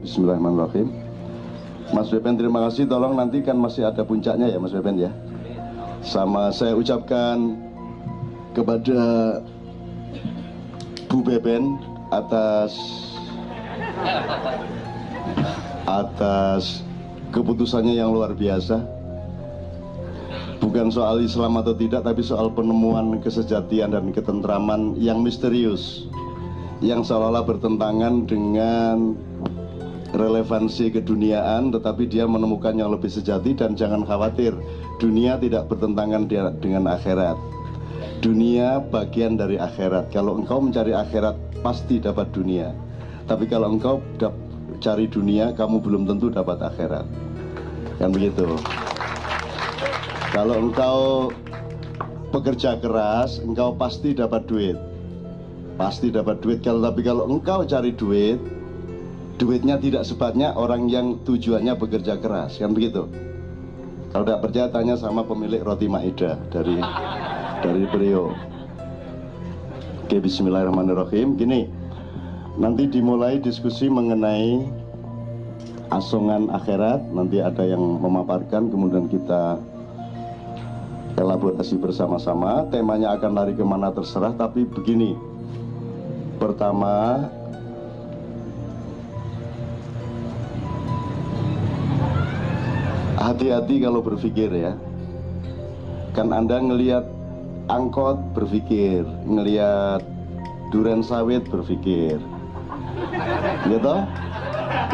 Bismillahirrahmanirrahim. Mas Wepen terima kasih, tolong nanti kan masih ada puncaknya ya Mas Wepen ya. Sama saya ucapkan kepada Bu Beben atas keputusannya yang luar biasa. Bukan soal Islam atau tidak, tapi soal penemuan kesejatian dan ketentraman yang misterius, yang seolah-olah bertentangan dengan relevansi keduniaan, tetapi dia menemukan yang lebih sejati. Dan jangan khawatir, dunia tidak bertentangan dengan akhirat. Dunia bagian dari akhirat. Kalau engkau mencari akhirat, pasti dapat dunia. Tapi kalau engkau cari dunia, kamu belum tentu dapat akhirat. Kan begitu. Kalau engkau bekerja keras, engkau pasti dapat duit. Pasti dapat duit. Tapi kalau engkau cari duit, duitnya tidak sebanyak orang yang tujuannya bekerja keras. Kan begitu. Kalau tidak percaya, tanya sama pemilik roti Maida dari Priok. Oke, bismillahirrahmanirrahim. Gini, nanti dimulai diskusi mengenai asongan akhirat. Nanti ada yang memaparkan, kemudian kita elaborasi bersama-sama. Temanya akan lari kemana terserah, tapi begini. Pertama, hati-hati kalau berpikir ya. Kan Anda ngelihat angkot berpikir, ngelihat duren sawit berpikir, gitu?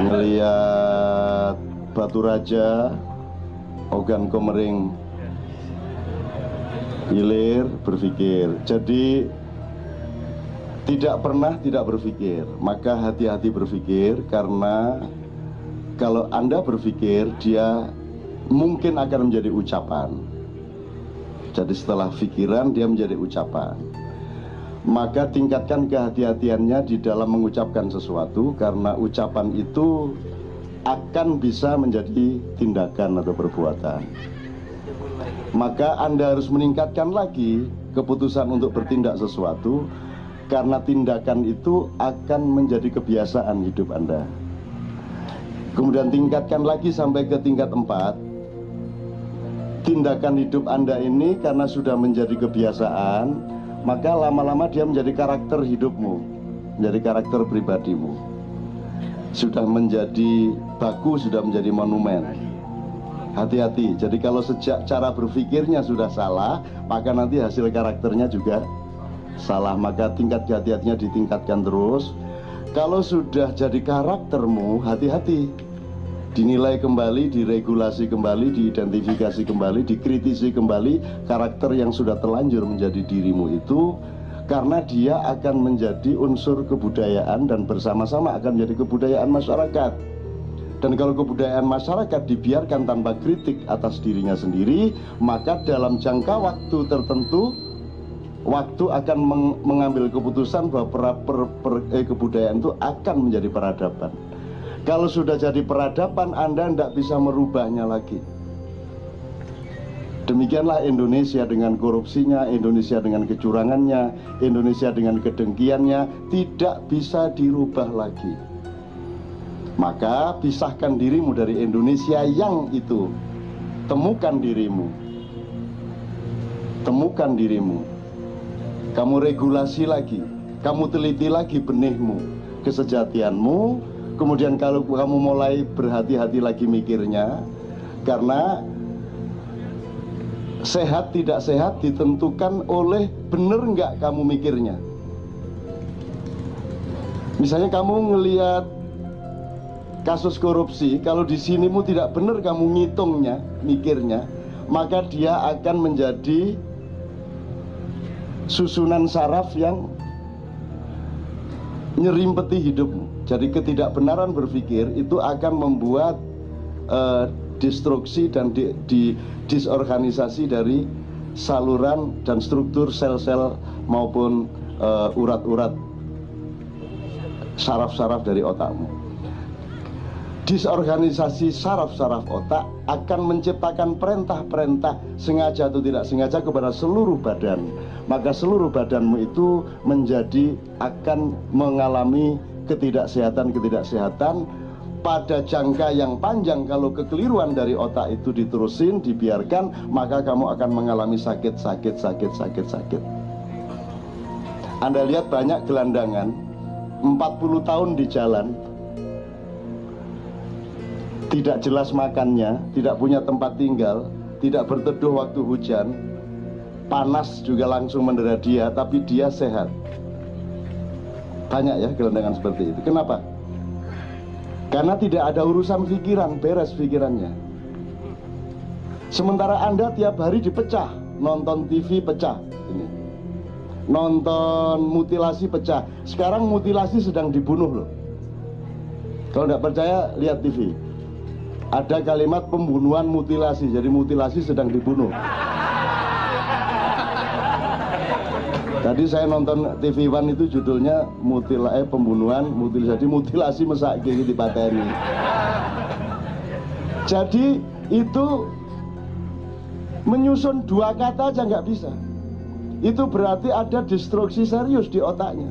Ngelihat Batu Raja, Ogan Komering Hilir berpikir. Jadi tidak pernah tidak berpikir. Maka hati-hati berpikir, karena kalau Anda berpikir, dia mungkin akan menjadi ucapan. Jadi setelah pikiran, dia menjadi ucapan. Maka tingkatkan kehati-hatiannya di dalam mengucapkan sesuatu, karena ucapan itu akan bisa menjadi tindakan atau perbuatan. Maka Anda harus meningkatkan lagi keputusan untuk bertindak sesuatu, karena tindakan itu akan menjadi kebiasaan hidup Anda. Kemudian tingkatkan lagi sampai ke tingkat 4. Tindakan hidup Anda ini karena sudah menjadi kebiasaan, maka lama-lama dia menjadi karakter hidupmu, menjadi karakter pribadimu. Sudah menjadi baku, sudah menjadi monumen. Hati-hati. Jadi kalau sejak cara berpikirnya sudah salah, maka nanti hasil karakternya juga salah. Maka tingkat kehati-hatinya ditingkatkan terus. Kalau sudah jadi karaktermu, hati-hati. Dinilai kembali, diregulasi kembali, diidentifikasi kembali, dikritisi kembali karakter yang sudah terlanjur menjadi dirimu itu, karena dia akan menjadi unsur kebudayaan dan bersama-sama akan menjadi kebudayaan masyarakat. Dan kalau kebudayaan masyarakat dibiarkan tanpa kritik atas dirinya sendiri, maka dalam jangka waktu tertentu, waktu akan mengambil keputusan bahwa kebudayaan itu akan menjadi peradaban. Kalau sudah jadi peradaban, Anda tidak bisa merubahnya lagi. Demikianlah Indonesia dengan korupsinya, Indonesia dengan kecurangannya, Indonesia dengan kedengkiannya, tidak bisa dirubah lagi. Maka pisahkan dirimu dari Indonesia yang itu. Temukan dirimu. Temukan dirimu. Kamu regulasi lagi. Kamu teliti lagi benihmu, kesejatianmu. Kemudian kalau kamu mulai berhati-hati lagi mikirnya, karena sehat tidak sehat ditentukan oleh bener nggak kamu mikirnya. Misalnya kamu ngelihat kasus korupsi, kalau di sinimu tidak benar kamu ngitungnya, mikirnya, maka dia akan menjadi susunan saraf yang nyerimpeti hidupmu. Jadi ketidakbenaran berpikir itu akan membuat destruksi dan disorganisasi dari saluran dan struktur sel-sel maupun urat-urat saraf-saraf dari otakmu. Disorganisasi saraf-saraf otak akan menciptakan perintah-perintah sengaja atau tidak sengaja kepada seluruh badan. Maka seluruh badanmu itu akan mengalami ketidaksehatan pada jangka yang panjang, kalau kekeliruan dari otak itu diterusin, dibiarkan, maka kamu akan mengalami sakit. Anda lihat banyak gelandangan 40 tahun di jalan, tidak jelas makannya, tidak punya tempat tinggal, tidak berteduh waktu hujan, panas juga langsung mendera dia, tapi dia sehat. Banyak ya gelandangan seperti itu. Kenapa? Karena tidak ada urusan pikiran, beres pikirannya. Sementara Anda tiap hari dipecah, nonton TV pecah, ini, nonton mutilasi pecah. Sekarang mutilasi sedang dibunuh loh. Kalau tidak percaya, lihat TV. Ada kalimat pembunuhan mutilasi, jadi mutilasi sedang dibunuh. Tadi saya nonton TV One itu judulnya pembunuhan mutilasi, mutilasi mesak kiri di pateni. Jadi itu menyusun dua kata aja nggak bisa. Itu berarti ada destruksi serius di otaknya.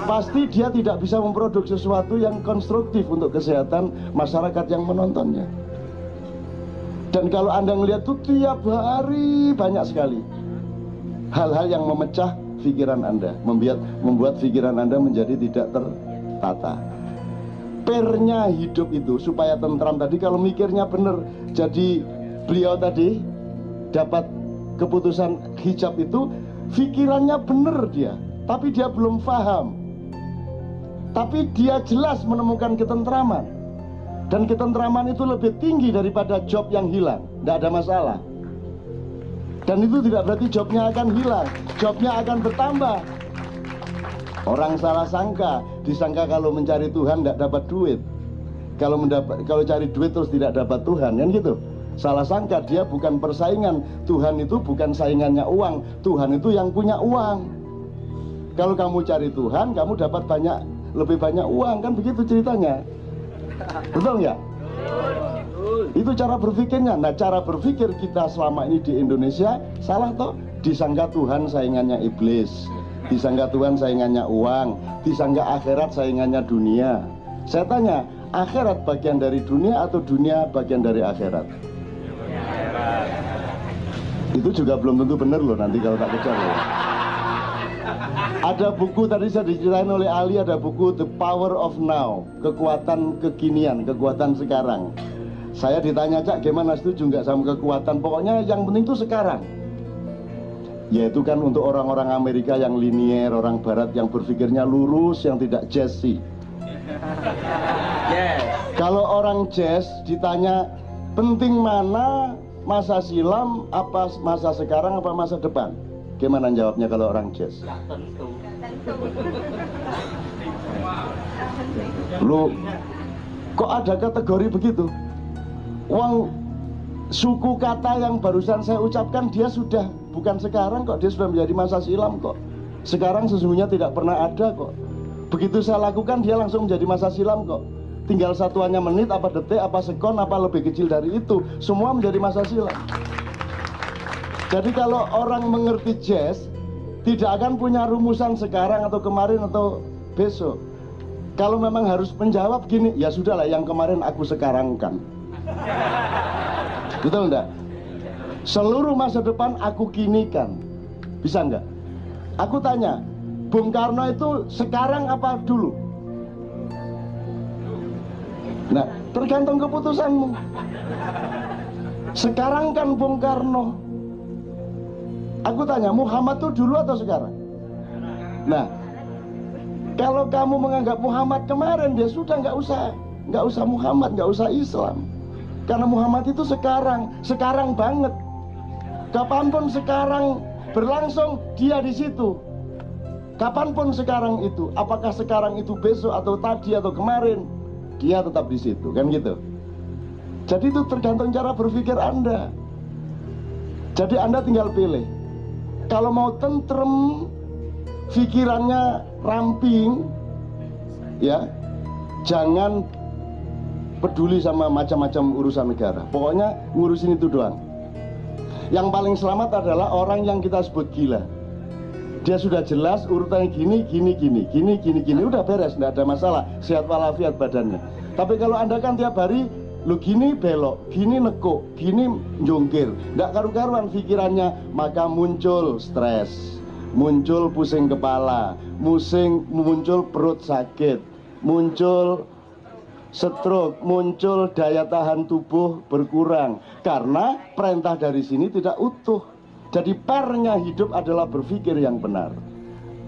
Pasti dia tidak bisa memproduksi sesuatu yang konstruktif untuk kesehatan masyarakat yang menontonnya. Dan kalau Anda melihat tuh tiap hari banyak sekali hal-hal yang memecah pikiran Anda, membuat pikiran Anda menjadi tidak tertata. Pernya hidup itu supaya tentram tadi, kalau mikirnya benar. Jadi beliau tadi dapat keputusan hijab itu, pikirannya benar dia, tapi dia belum paham. Tapi dia jelas menemukan ketentraman, dan ketentraman itu lebih tinggi daripada job yang hilang. Tidak ada masalah. Dan itu tidak berarti jobnya akan hilang, jobnya akan bertambah. Orang salah sangka, disangka kalau mencari Tuhan tidak dapat duit. Kalau cari duit terus tidak dapat Tuhan, kan gitu. Salah sangka, dia bukan persaingan. Tuhan itu bukan saingannya uang, Tuhan itu yang punya uang. Kalau kamu cari Tuhan, kamu dapat lebih banyak uang, kan begitu ceritanya. Betul nggak? Itu cara berpikirnya. Nah, cara berpikir kita selama ini di Indonesia salah toh. Disangka Tuhan saingannya iblis, disangka Tuhan saingannya uang, disangka akhirat saingannya dunia. Saya tanya, akhirat bagian dari dunia atau dunia bagian dari akhirat? Itu juga belum tentu benar loh, nanti kalau tak kejar loh. Ada buku tadi saya diceritain oleh Ali, ada buku The Power of Now, kekuatan kekinian, kekuatan sekarang. Saya ditanya, Cak, gimana, setuju nggak sama kekuatan? Pokoknya yang penting itu sekarang. Yaitu kan untuk orang-orang Amerika yang linier, orang Barat yang berpikirnya lurus, yang tidak jazzy. Kalau orang jazz ditanya, penting mana masa silam, apa masa sekarang, apa masa depan? Gimana jawabnya kalau orang jazz? Lu, kok ada kategori begitu? Uang suku kata yang barusan saya ucapkan, dia sudah bukan sekarang kok, dia sudah menjadi masa silam kok. Sekarang sesungguhnya tidak pernah ada kok. Begitu saya lakukan, dia langsung menjadi masa silam kok. Tinggal satuannya menit, apa detik, apa sekon, apa lebih kecil dari itu, semua menjadi masa silam. Jadi kalau orang mengerti jazz, tidak akan punya rumusan sekarang atau kemarin atau besok. Kalau memang harus menjawab gini, ya sudahlah, yang kemarin aku sekarangkan. Betul enggak? Seluruh masa depan aku kinikan. Bisa enggak? Aku tanya, Bung Karno itu sekarang apa dulu? Nah, tergantung keputusanmu. Sekarang kan Bung Karno. Aku tanya, Muhammad itu dulu atau sekarang? Nah, kalau kamu menganggap Muhammad kemarin, dia sudah nggak usah Muhammad, nggak usah Islam. Karena Muhammad itu sekarang banget. Kapanpun sekarang berlangsung, dia di situ. Kapanpun sekarang itu, apakah sekarang itu besok atau tadi atau kemarin, dia tetap di situ, kan gitu. Jadi itu tergantung cara berpikir Anda. Jadi Anda tinggal pilih. Kalau mau tentrem, pikirannya ramping, ya, jangan peduli sama macam-macam urusan negara. Pokoknya ngurusin itu doang. Yang paling selamat adalah orang yang kita sebut gila. Dia sudah jelas urutannya gini, udah beres, tidak ada masalah, sehat walafiat badannya. Tapi kalau Anda kan tiap hari, lu gini belok, gini nekuk, gini jongkir, nggak karu-karuan pikirannya, maka muncul stres, muncul pusing kepala, muncul perut sakit, muncul stroke, muncul daya tahan tubuh berkurang, karena perintah dari sini tidak utuh. Jadi pernya hidup adalah berpikir yang benar.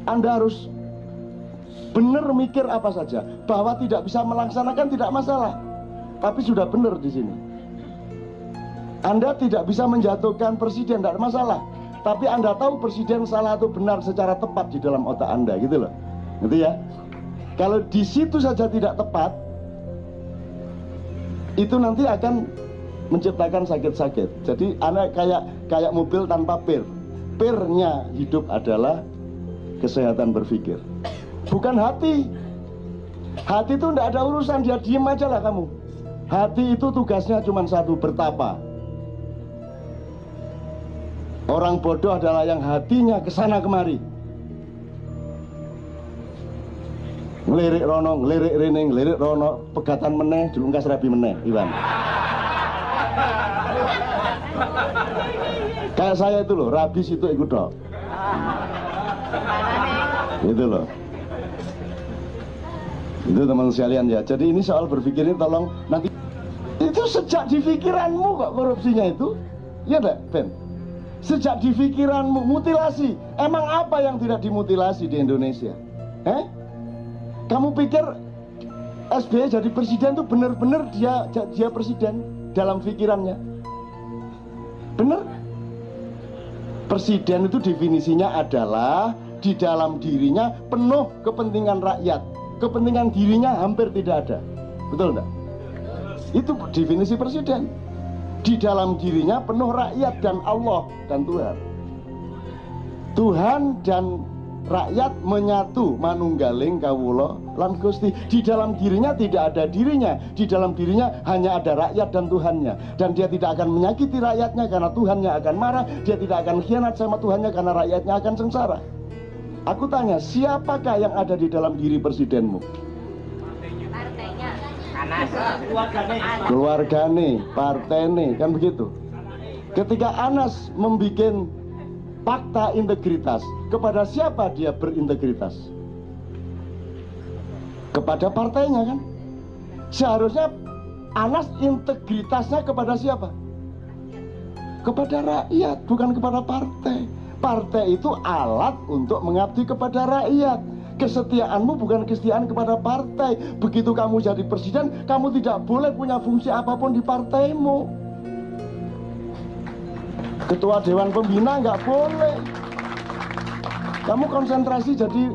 Anda harus benar mikir apa saja, bahwa tidak bisa melaksanakan tidak masalah, tapi sudah benar di sini. Anda tidak bisa menjatuhkan presiden tidak masalah, tapi Anda tahu presiden salah atau benar secara tepat di dalam otak Anda, gitu loh. Gitu ya. Kalau di situ saja tidak tepat, itu nanti akan menciptakan sakit-sakit. Jadi Anda kayak mobil tanpa pir. Pirnya hidup adalah kesehatan berpikir. Bukan hati. Hati itu tidak ada urusan, dia diem aja lah kamu. Hati itu tugasnya cuma satu, bertapa. Orang bodoh adalah yang hatinya kesana kemari, ngelirik rono, ngelirik rene, ngelirik rono, pegatan meneh, dilungkas rabi meneh, Iwan. Kayak saya itu loh, rabi situ ikut dok. Itu loh. Itu teman sekalian ya. Jadi ini soal berpikir ini tolong nanti. Itu sejak di pikiranmu kok korupsinya itu. Iya enggak, Ben? Sejak di pikiranmu, mutilasi. Emang apa yang tidak dimutilasi di Indonesia? Kamu pikir SBY jadi presiden itu benar-benar dia presiden dalam pikirannya? Benar? Presiden itu definisinya adalah di dalam dirinya penuh kepentingan rakyat. Kepentingan dirinya hampir tidak ada. Betul enggak? Itu definisi presiden. Di dalam dirinya penuh rakyat dan Allah dan Tuhan. Tuhan dan rakyat menyatu, manunggaling kawula lan Gusti. Di dalam dirinya tidak ada dirinya. Di dalam dirinya hanya ada rakyat dan Tuhannya. Dan dia tidak akan menyakiti rakyatnya karena Tuhannya akan marah. Dia tidak akan khianat sama Tuhannya karena rakyatnya akan sengsara. Aku tanya, siapakah yang ada di dalam diri presidenmu? Partainya. Keluargane, partene, kan begitu. Ketika Anas membuat fakta integritas, kepada siapa dia berintegritas? Kepada partainya kan? Seharusnya Anas integritasnya kepada siapa? Kepada rakyat, bukan kepada partai. Partai itu alat untuk mengabdi kepada rakyat. Kesetiaanmu bukan kesetiaan kepada partai. Begitu kamu jadi presiden, kamu tidak boleh punya fungsi apapun di partaimu. Ketua Dewan Pembina nggak boleh. Kamu konsentrasi jadi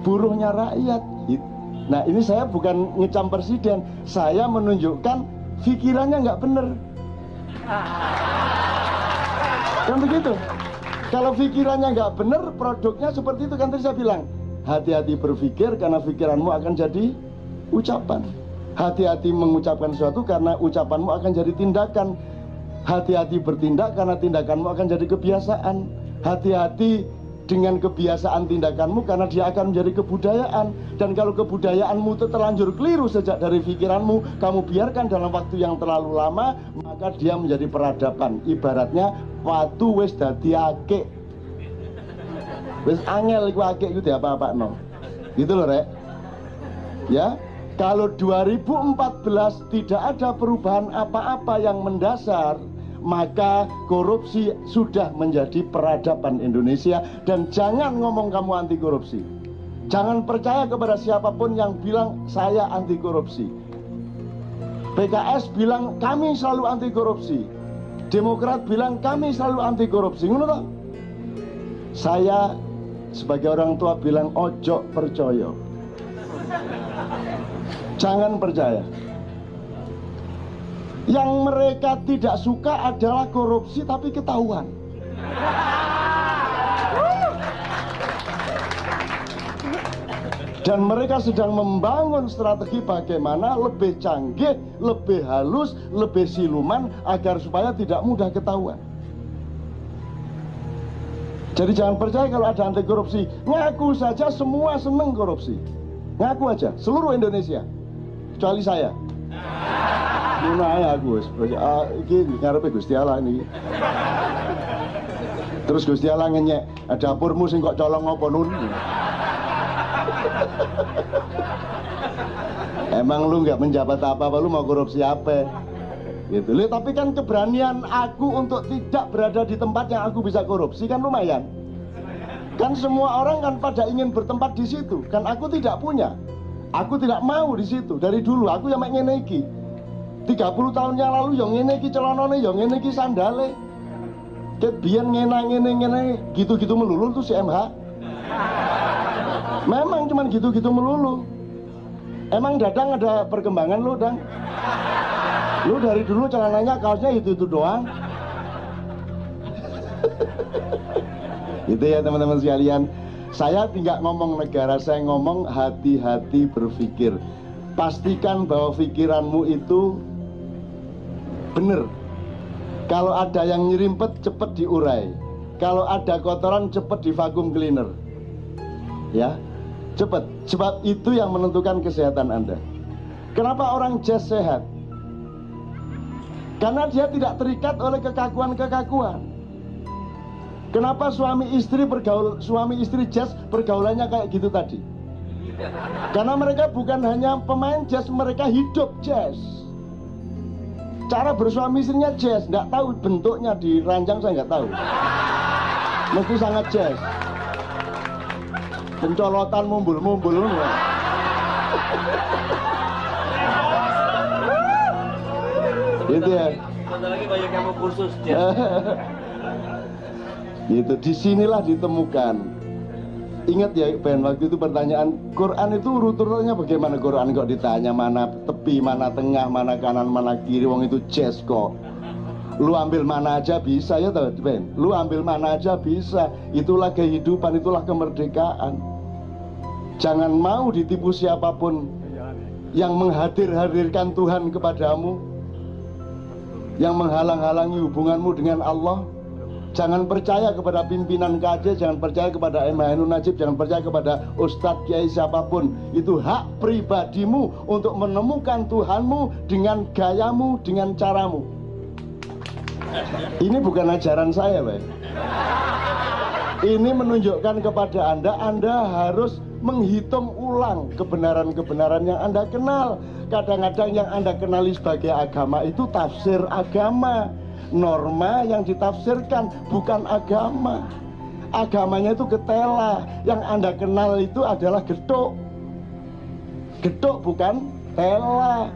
buruhnya rakyat. Nah ini saya bukan ngecam presiden, saya menunjukkan pikirannya nggak bener. Kan begitu. Kalau pikirannya nggak bener, produknya seperti itu kan tadi saya bilang. Hati-hati berpikir karena pikiranmu akan jadi ucapan. Hati-hati mengucapkan sesuatu karena ucapanmu akan jadi tindakan. Hati-hati bertindak karena tindakanmu akan jadi kebiasaan. Hati-hati dengan kebiasaan tindakanmu karena dia akan menjadi kebudayaan. Dan kalau kebudayaanmu itu terlanjur keliru sejak dari pikiranmu, kamu biarkan dalam waktu yang terlalu lama, maka dia menjadi peradaban. Ibaratnya watu wis dadi akeh, wis angel iku akeh iku diapa-apa no. Gitu loh rek. Ya, kalau 2014 tidak ada perubahan apa-apa yang mendasar, maka korupsi sudah menjadi peradaban Indonesia. Dan jangan ngomong kamu anti korupsi. Jangan percaya kepada siapapun yang bilang saya anti korupsi. PKS bilang kami selalu anti korupsi. Demokrat bilang kami selalu anti korupsi. Ngono toh? Saya sebagai orang tua bilang ojo percaya. Jangan percaya. Yang mereka tidak suka adalah korupsi tapi ketahuan. Dan mereka sedang membangun strategi bagaimana lebih canggih, lebih halus, lebih siluman agar supaya tidak mudah ketahuan. Jadi jangan percaya kalau ada anti korupsi. Ngaku saja semua seneng korupsi. Ngaku aja, seluruh Indonesia. kecuali saya. Ngono ae aku wis. Iki ngarepe Gusti Allah niki. Terus Gusti Allah ngenyek, dapurmu sing kok colong apa nun? Emang lu nggak menjabat apa-apa, lu mau korupsi apa? Gitu. Tapi kan keberanian aku untuk tidak berada di tempat yang aku bisa korupsi kan lumayan. Kan semua orang kan pada ingin bertempat di situ. Kan aku tidak punya. Aku tidak mau di situ. Dari dulu aku yang ngene iki. 30 tahun yang lalu yang ngene iki celanane, yang ngene iki sandale. Ket biyen ngene gitu-gitu melulu tuh si MH. Memang cuman gitu-gitu melulu. Emang Dadang ada perkembangan lu, Dang? Lu dari dulu celananya kaosnya itu doang. Itu ya teman-teman sekalian. Saya tidak ngomong negara, saya ngomong hati-hati berpikir. Pastikan bahwa pikiranmu itu benar. Kalau ada yang nyerimpet, cepat diurai. Kalau ada kotoran, cepat di vacuum cleaner. Ya, cepat. Sebab itu yang menentukan kesehatan Anda. Kenapa orang jazz sehat? Karena dia tidak terikat oleh kekakuan-kekakuan. Kenapa suami istri jazz pergaulannya kayak gitu tadi? Karena mereka bukan hanya pemain jazz, mereka hidup jazz. Cara bersuami istrinya jazz, nggak tahu bentuknya dirancang, saya nggak tahu. Mesti sangat jazz. Pencolotan mumbul-mumbul. Itu ya. Bentar lagi banyak yang mau kursus jazz. Gitu, disinilah ditemukan. Ingat ya Ben, waktu itu pertanyaan Quran itu urut-urutannya bagaimana? Quran kok ditanya mana tepi, mana tengah, mana kanan, mana kiri. Wong itu jazz kok. Lu ambil mana aja bisa ya toh Ben. Lu ambil mana aja bisa. Itulah kehidupan, itulah kemerdekaan. Jangan mau ditipu siapapun yang menghadirkan Tuhan kepadamu, yang menghalang-halangi hubunganmu dengan Allah. Jangan percaya kepada pimpinan KJ, jangan percaya kepada MH Ainun Najib, jangan percaya kepada Ustadz Kiai siapapun. Itu hak pribadimu untuk menemukan Tuhanmu dengan gayamu, dengan caramu. Ini bukan ajaran saya, Pak. Ini menunjukkan kepada Anda harus menghitung ulang kebenaran-kebenaran yang Anda kenal. Kadang-kadang yang Anda kenali sebagai agama itu tafsir agama. Norma yang ditafsirkan bukan agama. Agamanya itu ketela. Yang Anda kenal itu adalah gedok. Gedok bukan tela.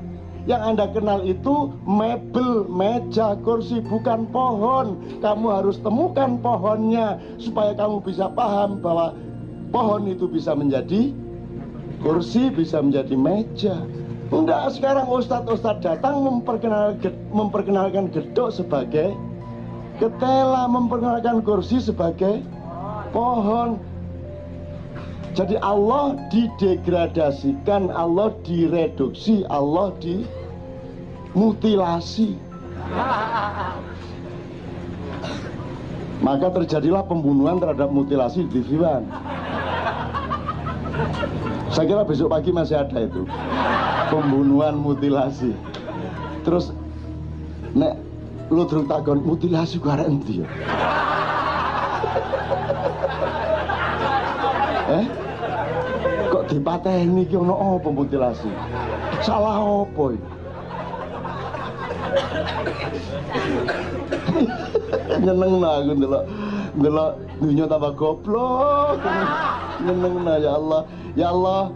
Yang Anda kenal itu mebel, meja, kursi, bukan pohon. Kamu harus temukan pohonnya supaya kamu bisa paham bahwa pohon itu bisa menjadi kursi, bisa menjadi meja. Enggak, sekarang ustadz-ustadz datang memperkenalkan gedok sebagai ketela, memperkenalkan kursi sebagai pohon. Jadi Allah didegradasikan, Allah direduksi, Allah dimutilasi. Maka terjadilah pembunuhan terhadap mutilasi di Vivan. Saya kira besok pagi masih ada itu pembunuhan mutilasi. Terus nek lu terus takon mutilasi ku arek endi ya? Kok dipateni iki ono apa mutilasi? Salah apa iki? Nyenengna aku ndelok dunia tambah goblok. Nyenengna ya Allah. Ya Allah,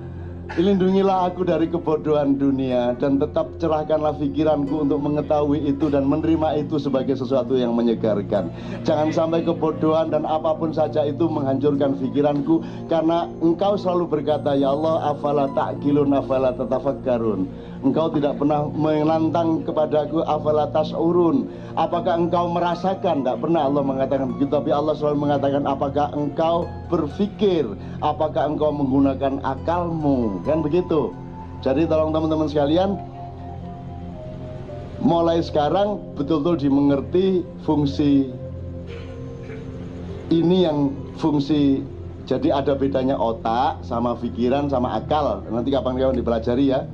lindungilah aku dari kebodohan dunia dan tetap cerahkanlah pikiranku untuk mengetahui itu dan menerima itu sebagai sesuatu yang menyegarkan. Jangan sampai kebodohan dan apapun saja itu menghancurkan pikiranku, karena Engkau selalu berkata, ya Allah, afala ta'qilun, afala tatafakkarun. Engkau tidak pernah menantang kepadaku, afala tas'urun. Apakah engkau merasakan? Tidak pernah Allah mengatakan begitu, tapi Allah selalu mengatakan, apakah engkau berpikir? Apakah engkau menggunakan akalmu? Kan begitu. Jadi tolong teman-teman sekalian, mulai sekarang betul-betul dimengerti fungsi ini, yang fungsi. Jadi ada bedanya otak sama pikiran sama akal. Nanti kapan-kapan dipelajari ya.